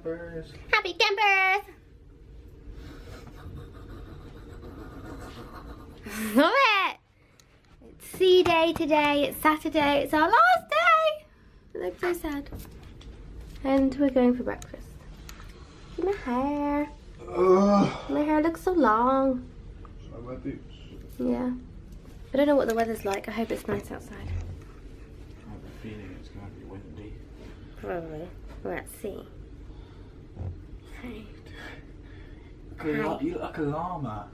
campers. Happy campers! Love it! It's sea day today, it's Saturday, it's our last day! It looks so sad. And we're going for breakfast. Look at my hair. My hair looks so long. Should I wear boots? Yeah. I don't know what the weather's like. I hope it's nice outside. I have a feeling it's going to be windy. Probably. Let's see. Hi. You look like a llama.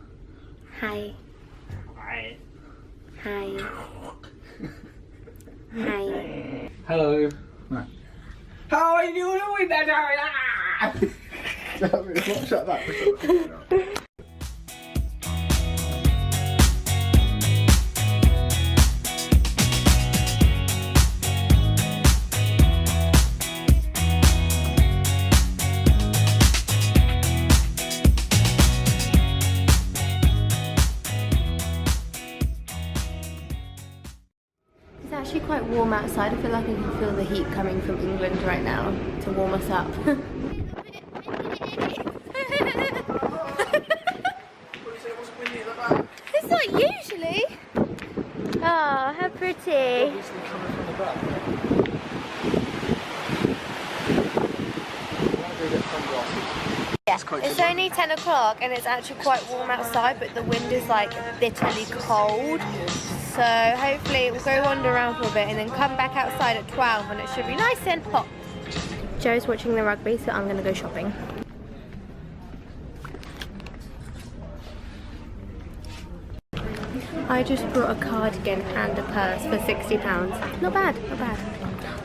Hi. Hi. Hi. Hi. Hello. No. How are you doing that? Shut that. It's actually quite warm outside. I feel like I can feel the heat coming from England right now to warm us up. It's not usually. Oh, how pretty. Yeah, it's only 10 o'clock and it's actually quite warm outside, but the wind is like bitterly cold. So hopefully we'll go wander around for a bit and then come back outside at 12 and it should be nice and hot. Joe's watching the rugby, so I'm going to go shopping. I just brought a cardigan and a purse for £60. Not bad, not bad.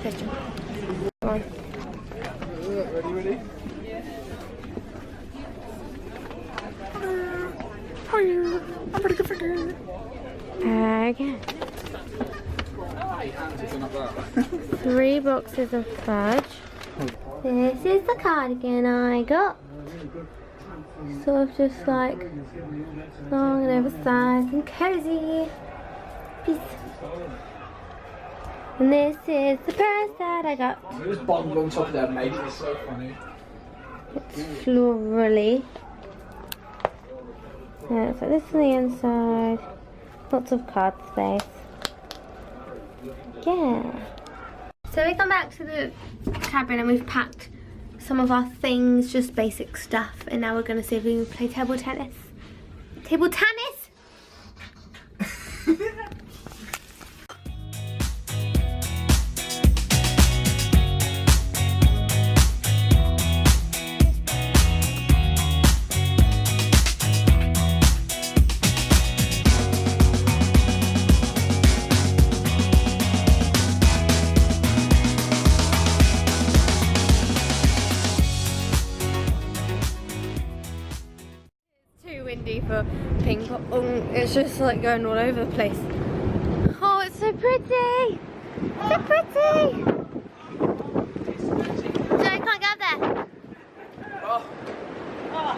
There's Joe. Come on. Ready? I'm pretty good for you. Again. 3 boxes of fudge. This is the cardigan I got. Sort of just like long and oversized and cozy. Peace. And this is the purse that I got. There's Bond on top of there, mate. It's so funny. It's florally. Yeah, so this on the inside. Lots of card space. Yeah. So we come back to the cabin and we've packed some of our things, just basic stuff, and now we're going to see if we can play table tennis. Table tennis? Windy for ping pong. It's just like going all over the place. Oh, it's so pretty! So pretty! So I can't get up there. Oh. Oh.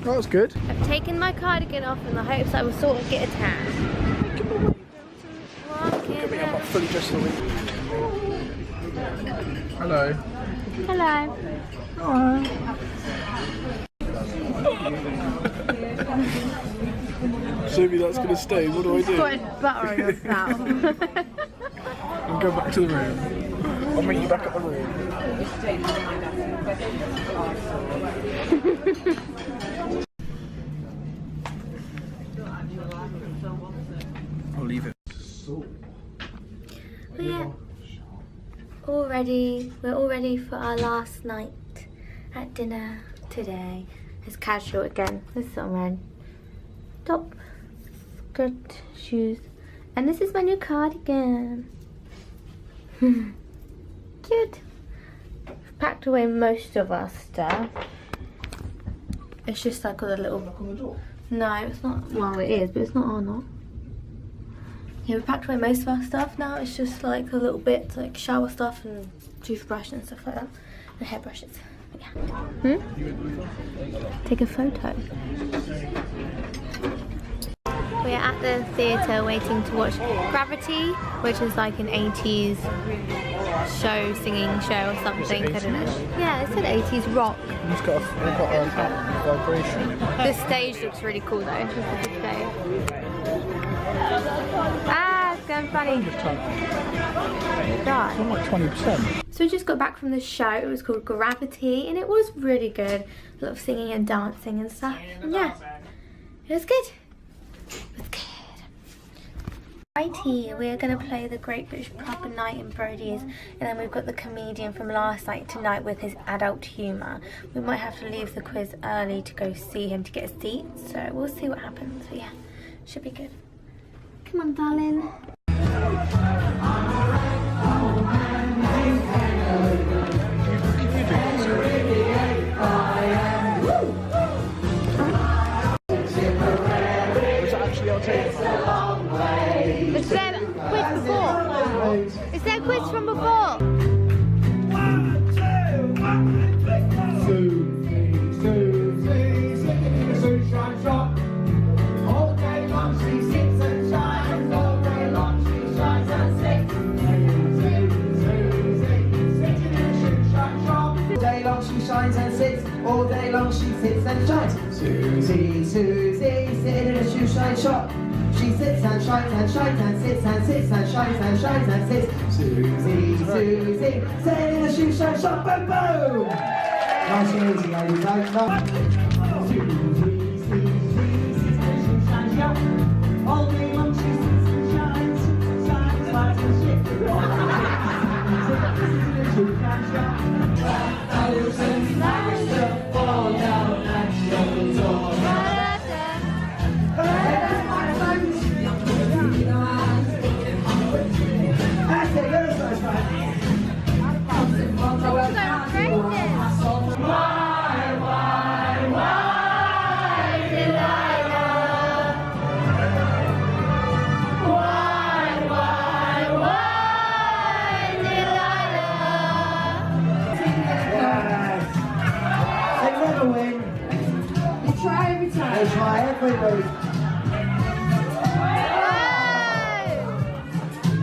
That was good. I've taken my cardigan off in the hopes I will sort of get a tan. I'm not fully dressed for the week. Hello. Hello. Assuming that's going to stay, what do I do? Got butter on your mouth. And go back to the room. I'll meet you back at the room. I'll leave it. Yeah. We're all ready for our last night at dinner today. It's casual again. This is what I'm wearing. Top, skirt, shoes, and this is my new cardigan. Cute. We've packed away most of our stuff. It's just like all the little... No, it's not. Well, it is, but it's not all not. Yeah, we packed away most of our stuff now. It's just like the little bits, like shower stuff and toothbrush and stuff like that. And hairbrushes. But yeah. Take a photo. We're at the theatre waiting to watch Gravity, which is like an 80s show, singing show or something. I don't know. Yeah, it said 80s rock. It's got a vibration. The stage looks really cool though. This is the stage. Ah, it's going funny. God. It's like 20%. So we just got back from the show. It was called Gravity and it was really good. A lot of singing and dancing and stuff. And yeah, it was good. It was good. Righty, we're going to play the Great British Pub Night in Brodie's, and then we've got the comedian from last night tonight with his adult humour. We might have to leave the quiz early to go see him to get a seat, so we'll see what happens. So yeah, should be good. Come on, darling. It's their quiz before. It's their quiz from before. 1, 2, 1, 2, 3. Susie, sitting in a sunshine shop. All day long she sits and shines. All day long she shines and sits. Susie, sitting in a sunshine shop. All day long she shines and sits. All day long she sits and shines. Susie, sitting in a sunshine shop. She sits and shines and shines and sits and sits and shines and shines and sits. Susie, sitting in a shoe shine shop. Boom, boom! Nice and easy, ladies. Susie, sits in a shoe shine shop. All day long she sits and shines, slides and shit. Sits in a shoe shine shop. Thousands nights to fall down and shut the door. They try every week.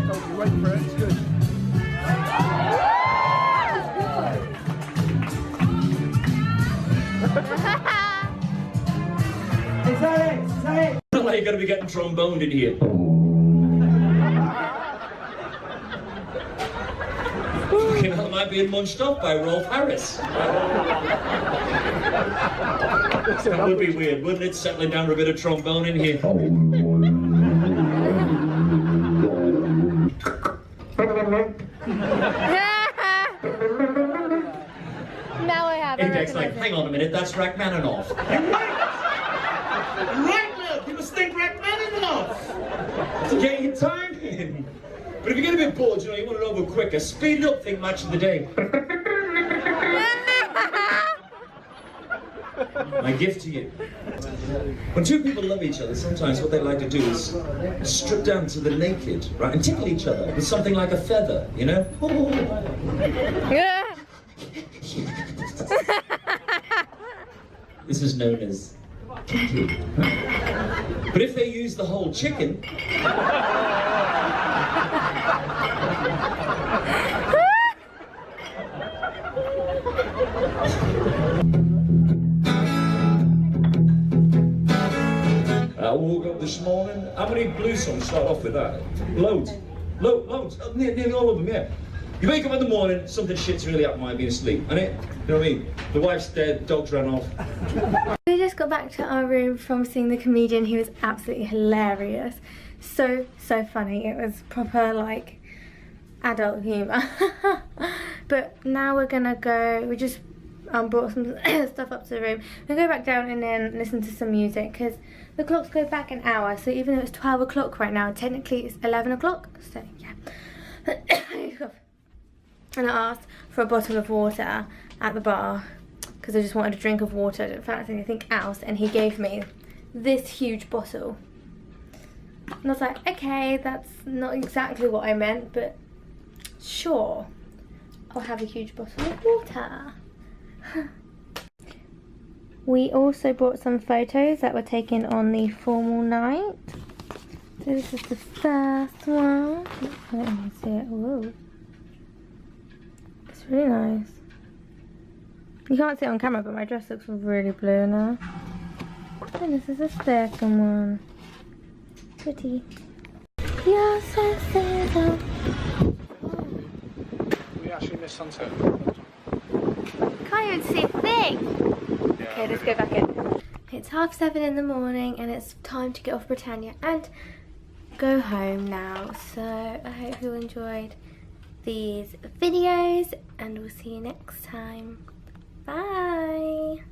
Don't you wait for it, it's good. Is that it? Is that it? Not like you're going to be getting tromboned in here. Fucking hell, am I being munched up by Rolf Harris? That would be weird, wouldn't it? Settling down for a bit of trombone in here. Now I have. Index like, hang on a minute, that's Rachmaninoff. You're right! Right now, you must think Rachmaninoff! To get your time in. But if you get a bit bored, you know, you want it over quicker, speed it up, think match of the day. My gift to you. When two people love each other, sometimes what they like to do is strip down to the naked, right? And tickle each other with something like a feather, you know? This is known as kinky. But if they use the whole chicken, I woke up this morning. How many blue songs start off with that? Loads. Loads. Nearly all of them, yeah. You wake up in the morning, something shit's really happened while being asleep, and you know what I mean? The wife's dead, dogs ran off. We just got back to our room from seeing the comedian. He was absolutely hilarious. So funny. It was proper like adult humour. But now we're gonna go, we just brought some stuff up to the room. We'll go back down and then listen to some music because the clocks go back an hour. So even though it's 12 o'clock right now, technically it's 11 o'clock. So yeah. And I asked for a bottle of water at the bar because I just wanted a drink of water. I didn't fancy anything else, and he gave me this huge bottle. And I was like, okay, that's not exactly what I meant, but sure, I'll have a huge bottle of water. We also brought some photos that were taken on the formal night. So this is the first one. Let me see it. Whoa. It's really nice. You can't see it on camera, but my dress looks really blue now. And this is the second one. Pretty. You're so simple. We actually missed sunset. Can't even see a thing. Yeah, Okay, let's go back in. It's 7:30 in the morning and it's time to get off Britannia and go home now. So I hope you enjoyed these videos and we'll see you next time. Bye.